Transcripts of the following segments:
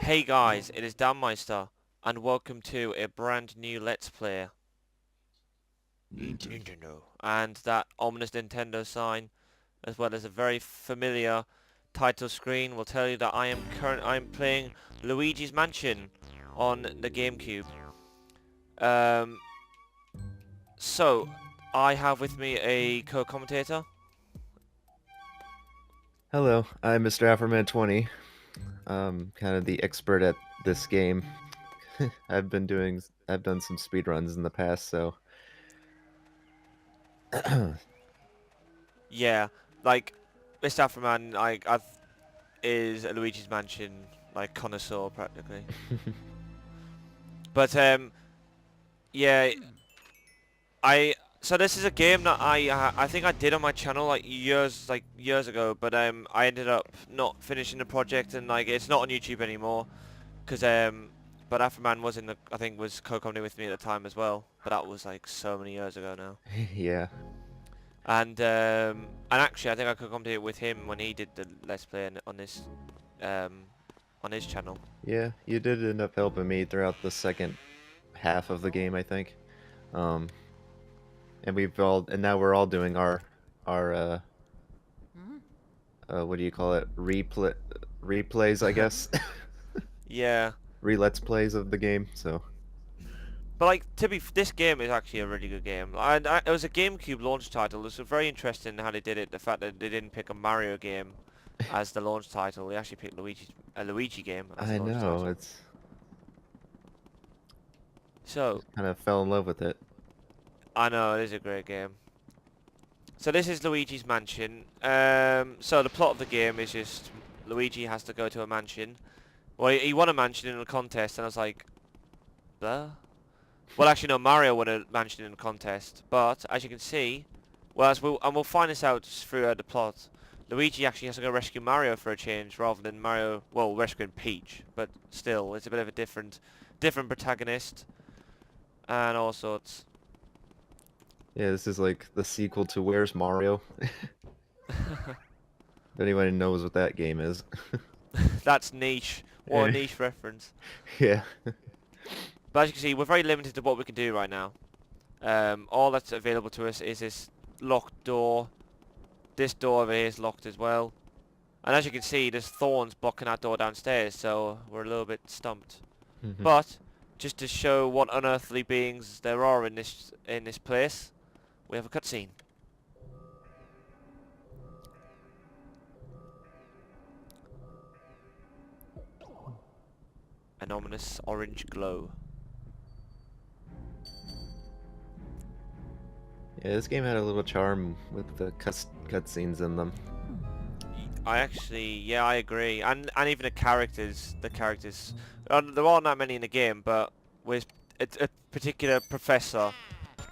Hey guys, it is Danmeister, and welcome to a brand new Let's Play. Nintendo. And that ominous Nintendo sign, as well as a very familiar title screen, will tell you that I'm playing Luigi's Mansion on the GameCube. Um, so, I have with me a co-commentator. Hello, I'm Mr. Afroman 20. I'm kind of the expert at this game. I've done some speed runs in the past, so Yeah, like, Mr. Afroman, I've is a Luigi's Mansion, like, connoisseur, practically. But, yeah, so this is a game that I think I did on my channel years ago, but I ended up not finishing the project, and like it's not on YouTube anymore because but Afroman was in the I think was co-commenting with me at the time as well, but that was like so many years ago now. yeah. And actually I think I co-commented with him when he did the Let's Play um on his channel. Yeah, you did end up helping me throughout the second half of the game, I think. Um, and now we're all doing our what do you call it? Replays, I guess. Yeah. Re-let's plays of the game, so But like, this game is actually a really good game. It was a GameCube launch title. It was very interesting how they did it. The fact that they didn't pick a Mario game as the launch title. They actually picked a Luigi game as I the launch know, title. it's So, kind of fell in love with it. I know, it is a great game. So this is Luigi's Mansion. So the plot of the game is just Luigi has to go to a mansion. Well, he won a mansion in a contest, and I was like, blah. Well, actually, no, Mario won a mansion in a contest, but as you can see, we'll find this out throughout the plot, Luigi actually has to go rescue Mario for a change, rather than Mario, well, rescuing Peach, but still, it's a bit of a different protagonist, and all sorts. Yeah, this is like the sequel to Where's Mario? If anybody knows what that game is. That's niche. What a niche reference. Yeah. But as you can see, we're very limited to what we can do right now. All that's available to us is this locked door. This door over here is locked as well. And as you can see, there's thorns blocking that door downstairs, so we're a little bit stumped. Mhm. But just to show what unearthly beings there are in this place, we have a cutscene. An ominous orange glow. Yeah, this game had a little charm with the cutscenes in them. Yeah, I agree, and even the characters, there aren't that many in the game, but with a particular professor,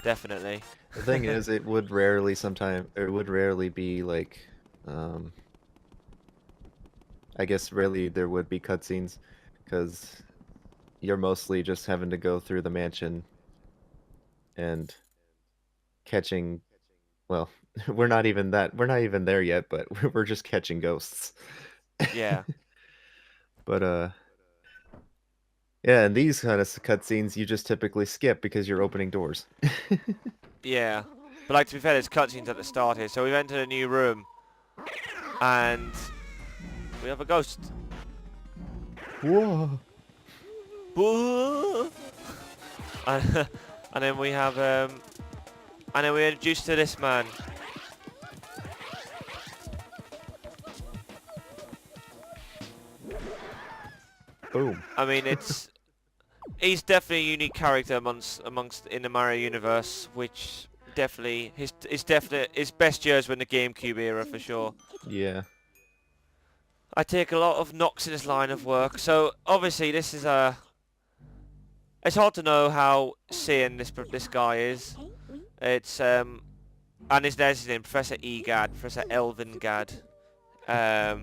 definitely. The thing is, it would rarely be like, um, I guess rarely there would be cutscenes, because you're mostly just having to go through the mansion and catching, well, we're not even there yet, but we're just catching ghosts. Yeah, But yeah, and these kind of cutscenes you just typically skip because you're opening doors. yeah. But like, to be fair, there's cutscenes at the start here, so we've entered a new room, and we have a ghost. Whoa. Boo! And, and then we have and then we're introduced to this man. Boom. I mean, he's definitely a unique character amongst in the Mario universe, which definitely his best years were in the GameCube era for sure. Yeah. I take a lot of knocks in this line of work, so obviously this is a. It's hard to know how sane this guy is. It's and there's his name, Professor Egad, Professor Elvin Gad. Oh,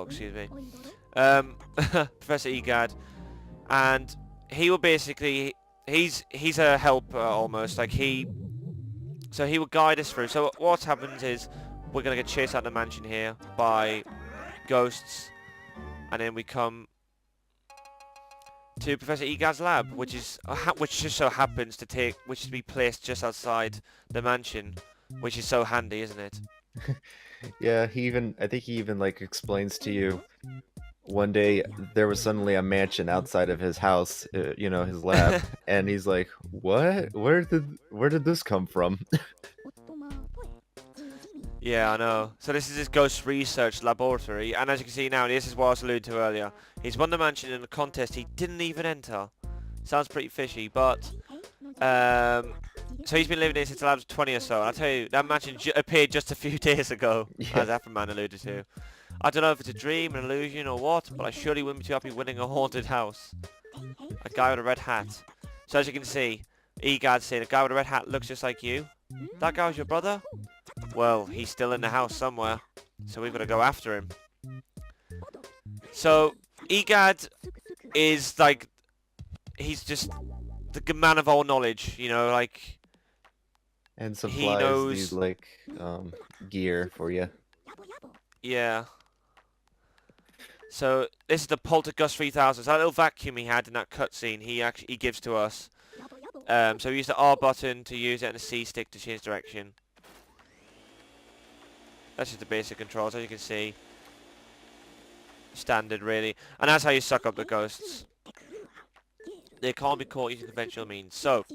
excuse me. Professor Egad, and he will basically he's a helper almost, like he will guide us through. So what happens is we're gonna get chased out of the mansion here by ghosts, and then we come to Professor Egad's lab, which just so happens to be placed just outside the mansion, which is so handy, isn't it? Yeah, I think he even like explains to you one day there was suddenly a mansion outside of his house, his lab, and he's like, "What? Where did this come from?" Yeah, I know. So this is his ghost research laboratory, and as you can see now, this is what I was alluding to earlier. He's won the mansion in a contest he didn't even enter. Sounds pretty fishy, but so he's been living here since the lab was 20 or so. And I'll tell you, that mansion appeared just a few days ago, as Afroman alluded to. I don't know if it's a dream, an illusion, or what, but I surely wouldn't be too happy winning a haunted house. A guy with a red hat. So as you can see, Egad's saying, a guy with a red hat looks just like you. That guy was your brother? Well, he's still in the house somewhere, so we've got to go after him. So, Egad is like, he's just the man of all knowledge, like... And He supplies knows... these like gear for you. Yeah. So, this is the Poltergust 3000. So that little vacuum he had in that cutscene, he gives to us. So we use the R button to use it and the C stick to change direction. That's just the basic controls, as you can see. Standard, really. And that's how you suck up the ghosts. They can't be caught using conventional means. So,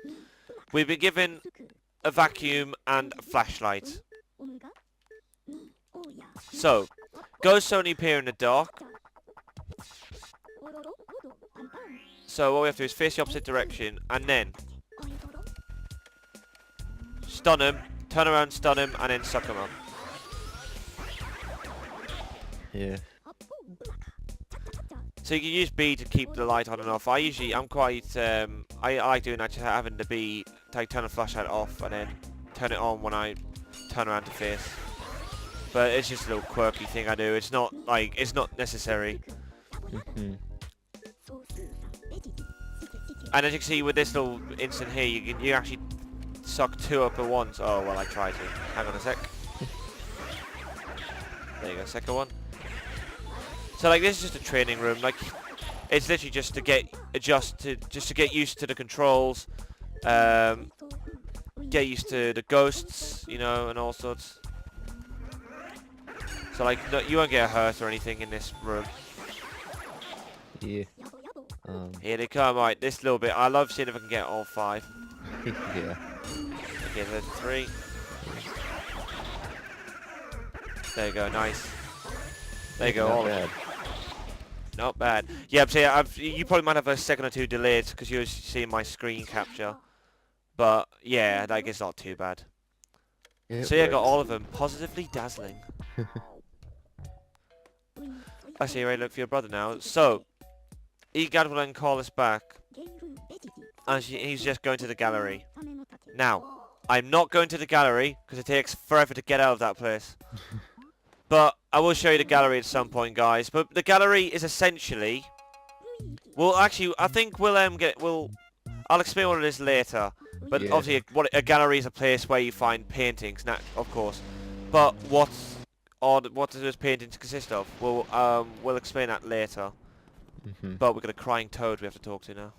we've been given a vacuum and a flashlight. So, ghosts only appear in the dark. So what we have to do is face the opposite direction, and then stun him, turn around, stun him, and then suck him up. Yeah. So you can use B to keep the light on and off. I'm quite, I like doing that, just having to be, turn the flashlight off and then turn it on when I turn around to face. But it's just a little quirky thing I do. It's not necessary. And as you can see with this little instant here, you actually suck two up at once. Oh, well, I tried to. Hang on a sec. There you go, second one. So like this is just a training room. Like it's literally just to get used to the controls, get used to the ghosts, and all sorts. So like you won't get hurt or anything in this room. Yeah. Here they come. Right, this little bit. I love seeing if I can get all five. Yeah. Okay, there's three. There you go. Nice. There you go. Not all bad. Not bad. Yeah, I'm saying you probably might have a second or two delayed because you're seeing my screen capture. But yeah, like it's not too bad. So yeah, I got all of them. Positively dazzling. I see. Right, look for your brother now. So, Egad will then call us back. And he's just going to the gallery. Now, I'm not going to the gallery because it takes forever to get out of that place. But I will show you the gallery at some point, guys. But the gallery is essentially... Well, actually, I think I'll explain what it is later. But Yeah. obviously, a gallery is a place where you find paintings, of course. But what do those paintings consist of? We'll explain that later. But we've got a crying toad we have to talk to now.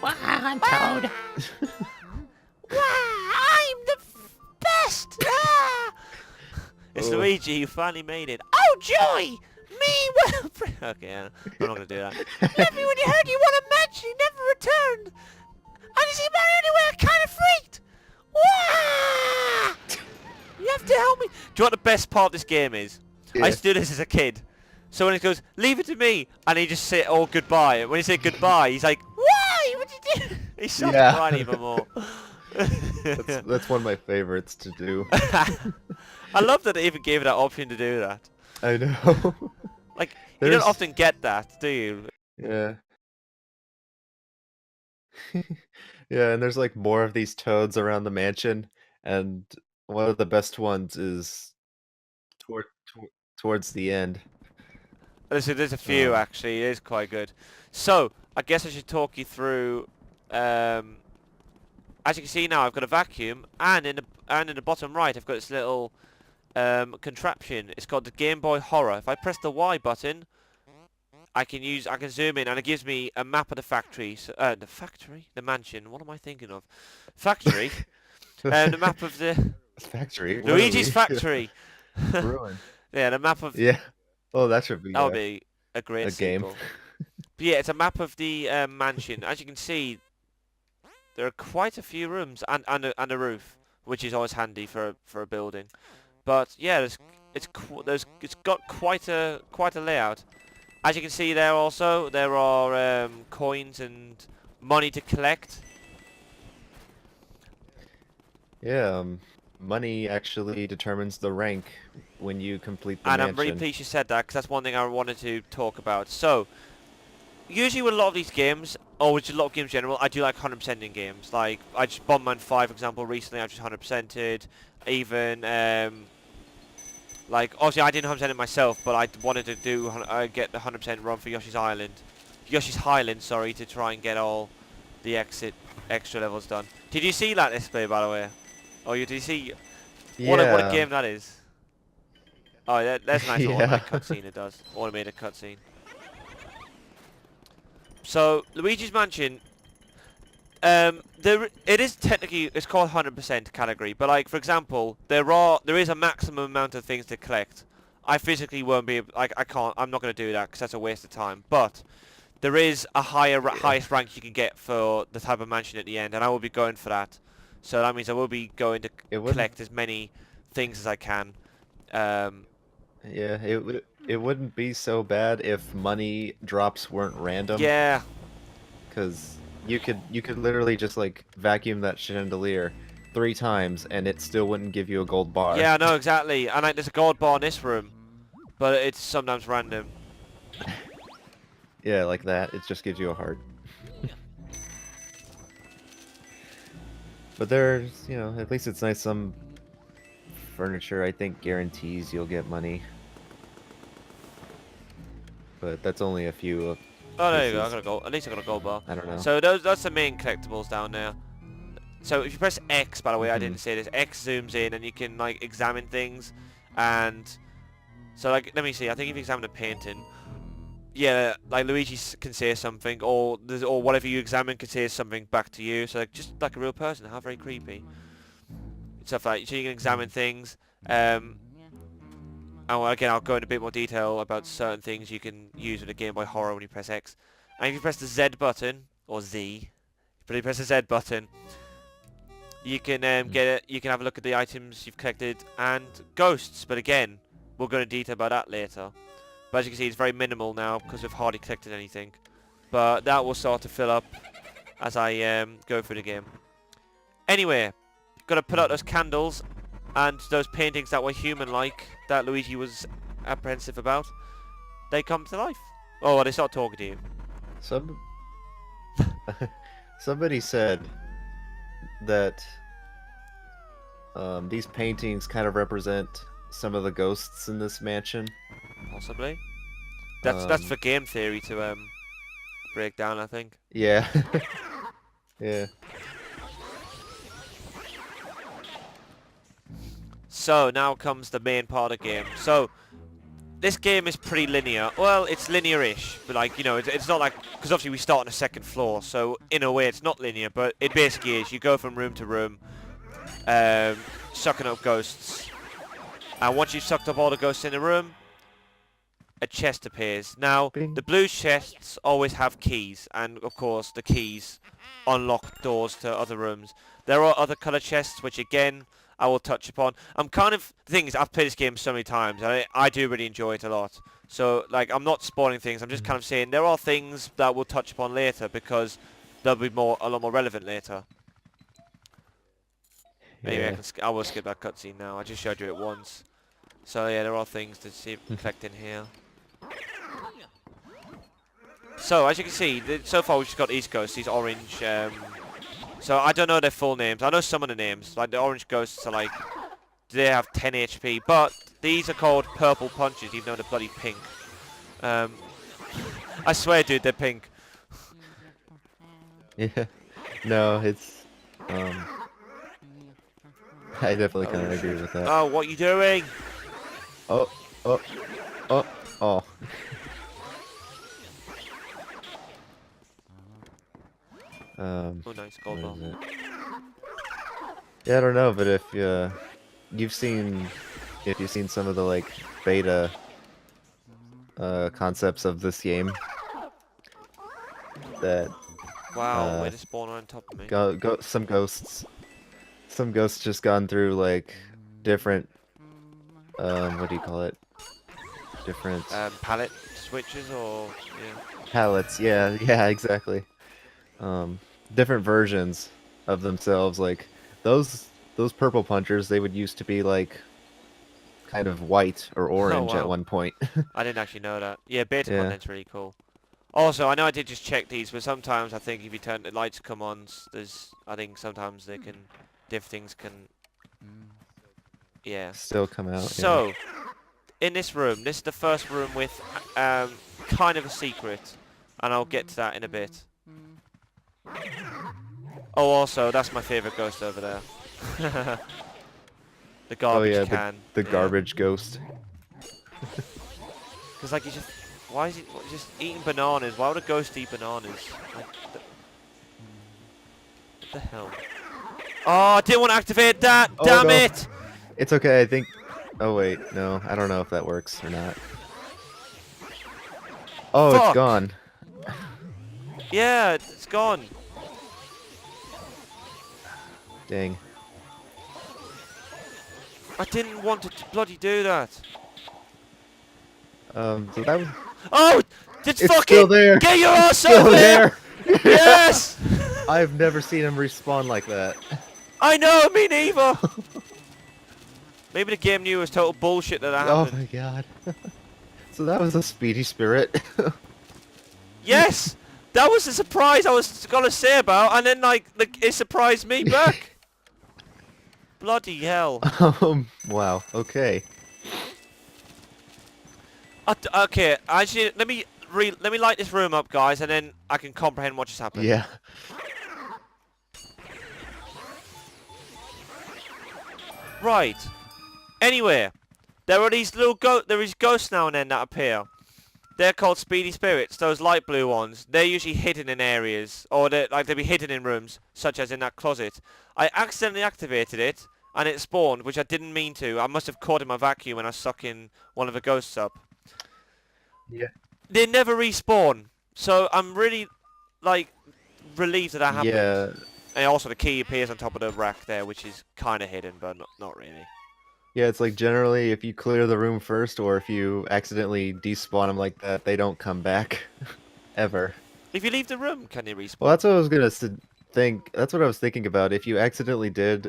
Wow, I'm Toad. Wow, I'm the best! Ah! It's Oh. Luigi, you finally made it. Oh, joy! Me, well... Okay, I'm not going to do that. Left me when you heard you won a match, you never returned. And you see Mario anywhere, kind of freaked. Wow! You have to help me. Do you know what the best part of this game is? Yeah. I used to do this as a kid. So when he goes, leave it to me, and he just say, oh, goodbye. And when he said goodbye, he's like, why? What'd you do? He's so crying even more. That's one of my favorites to do. I love that they even gave you that option to do that. I know. Like, you don't often get that, do you? Yeah. Yeah, and there's like more of these toads around the mansion, and one of the best ones is towards the end. There's a few, actually. It is quite good. So, I guess I should talk you through... as you can see now, I've got a vacuum, and in the bottom right, I've got this little contraption. It's called the Game Boy Horror. If I press the Y button, I can zoom in, and it gives me a map of the factory. So, the mansion. What am I thinking of? Factory. The map of the Factory. What are Luigi's we? factory. Ruin. Yeah, the map of Yeah. Oh, that should be that'll be a great a game. sequel. But yeah, it's a map of the mansion. As you can see, there are quite a few rooms and a roof, which is always handy for a building. But yeah, it's got quite a layout. As you can see there also, there are coins and money to collect. Yeah. Money actually determines the rank when you complete the And mansion. I'm really pleased you said that, because that's one thing I wanted to talk about. So, usually with a lot of these games, or with a lot of games in general, I do like 100%ing games. Like, I just Bomberman 5, for example, recently I just 100%ed. Even, like, obviously I didn't 100% it myself, but I wanted to do get the 100% run for Yoshi's Highland, sorry, to try and get all the extra levels done. Did you see that display, by the way? Or did you see what a game that is? Oh, there's a nice automatic cutscene. It does automated cutscene. So Luigi's Mansion, it is technically, it's called 100% category, but like, for example, there is a maximum amount of things to collect. I physically won't be able, like, I'm not going to do that because that's a waste of time. But there is a highest rank you can get for the type of mansion at the end, and I will be going for that. So that means I will be going to collect as many things as I can. Yeah, it wouldn't be so bad if money drops weren't random. Yeah. Because you could literally just like vacuum that chandelier 3 times and it still wouldn't give you a gold bar. Yeah, I know exactly. And like, there's a gold bar in this room, but it's sometimes random. Yeah, like that. It just gives you a heart. But there's, at least it's nice. Some furniture, I think, guarantees you'll get money. But that's only a few. Oh, there you go. I got a gold. At least I got a gold bar. I don't know. So that's the main collectibles down there. So if you press X, by the way, I didn't say this. X zooms in, and you can like examine things. And so like, let me see. I think if you examine a painting, yeah, like Luigi can say something, or whatever you examine can say something back to you. So like, just like a real person. How very creepy. Stuff like, so you can examine things. And again, I'll go into a bit more detail about certain things you can use with a Game Boy Horror when you press X. And if you press the Z button, or Z, but if you press the Z button, you can you can have a look at the items you've collected and ghosts. But again, we'll go into detail about that later. But as you can see, it's very minimal now because we've hardly collected anything. But that will start to fill up as I go through the game. Anyway, got to put out those candles and those paintings that were human-like that Luigi was apprehensive about. They come to life. Oh, well, they start talking to you. Somebody said that these paintings kind of represent some of the ghosts in this mansion. Possibly. That's for game theory to break down, I think. Yeah. Yeah. So now comes the main part of the game. So this game is pretty linear. Well, it's linear-ish, but like, it's not like, because obviously we start on the second floor, so in a way it's not linear, but it basically is. You go from room to room, sucking up ghosts, and once you've sucked up all the ghosts in the room, a chest appears. Now, the blue chests always have keys, and of course the keys unlock doors to other rooms. There are other color chests, which again, I will touch upon. The thing is, I've played this game so many times, and I do really enjoy it a lot. So, like, I'm not spoiling things, I'm just kind of saying there are things that we'll touch upon later, because they'll be a lot more relevant later. Anyway, I will skip that cutscene now, I just showed you it once. So yeah, there are things to see collect in here. So, as you can see, so far we've just got these ghosts, these orange, so I don't know their full names. I know some of the names, like the orange ghosts are like, they have 10 HP, but these are called purple punches, even though they're bloody pink. I swear, dude, they're pink. Yeah. No, it's I definitely kind of agree with that. Oh, what are you doing? Oh, oh, oh, oh. Oh, nice gold What is ball. it? Yeah, I don't know, but if you've seen some of the like beta concepts of this game, that Wow, way to spawn on top of me. some ghosts just gone through like different what do you call it? Different Palette switches or yeah. palettes. Yeah, yeah, exactly. Different versions of themselves. Like those purple punchers, they would used to be like kind of white or orange at wow. one point. I didn't actually know that. Yeah, beta Yeah. content's really cool. Also, I know I did just check these, but sometimes I think if you turn the lights come on, I think sometimes they can, diff things can, yeah. Still come out. So, in this room, this is the first room with kind of a secret, and I'll get to that in a bit. Oh, also, that's my favourite ghost over there. The garbage yeah, can. the yeah. garbage ghost. Because like why is he just eating bananas? Why would a ghost eat bananas? Like, what the hell? Oh, I didn't want to activate that. Oh, Damn no. it! It's okay. I think. Oh wait, no. I don't know if that works or not. Oh, Fuck. it's gone. Yeah, it's gone. Dang. I didn't want to bloody do that. So that was. Oh, it's It's fucking still there. get your ass Still over here. there. Yes. I've never seen him respawn like that. I know, me neither. Maybe the game knew it was total bullshit that Oh happened. my god. So that was a speedy spirit. Yes, that was a surprise I was gonna say about, and then like it surprised me back. Bloody hell. Wow. Okay. Okay, actually, let me light this room up, guys, and then I can comprehend what just happened. Yeah. Right. Anyway, there are these there is ghosts now and then that appear. They're called speedy spirits. Those light blue ones. They're usually hidden in areas, or they'll be hidden in rooms, such as in that closet. I accidentally activated it, and it spawned, which I didn't mean to. I must have caught in my vacuum when I was sucking one of the ghosts up. Yeah. They never respawn, so I'm really, like, relieved that happened. Yeah. And also the key appears on top of the rack there, which is kind of hidden, but not really. Yeah, it's like generally if you clear the room first or if you accidentally despawn them like that, they don't come back. Ever. If you leave the room, can they respawn? Well, that's what I was gonna think. That's what I was thinking about. If you accidentally did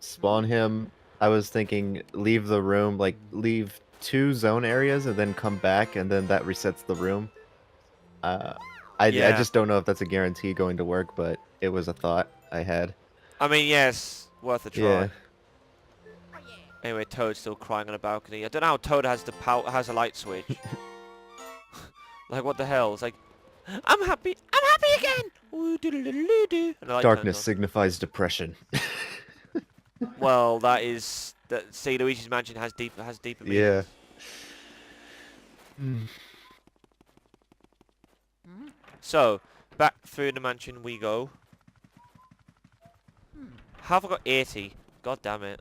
spawn him, I was thinking leave the room, like leave 2 zone areas and then come back, and then that resets the room. I just don't know if that's a guarantee going to work, but it was a thought I had. I mean, yes, worth a try. Yeah. Anyway, Toad's still crying on a balcony. I don't know how Toad has a light switch. Like, what the hell? It's like, I'm happy again! Ooh, doodle-doodle-doo-doo. And the light Darkness turns signifies depression. on. Well, that is... See, Luigi's Mansion has deeper meanings. Yeah. So, back through the mansion we go. How have I got 80? God damn it.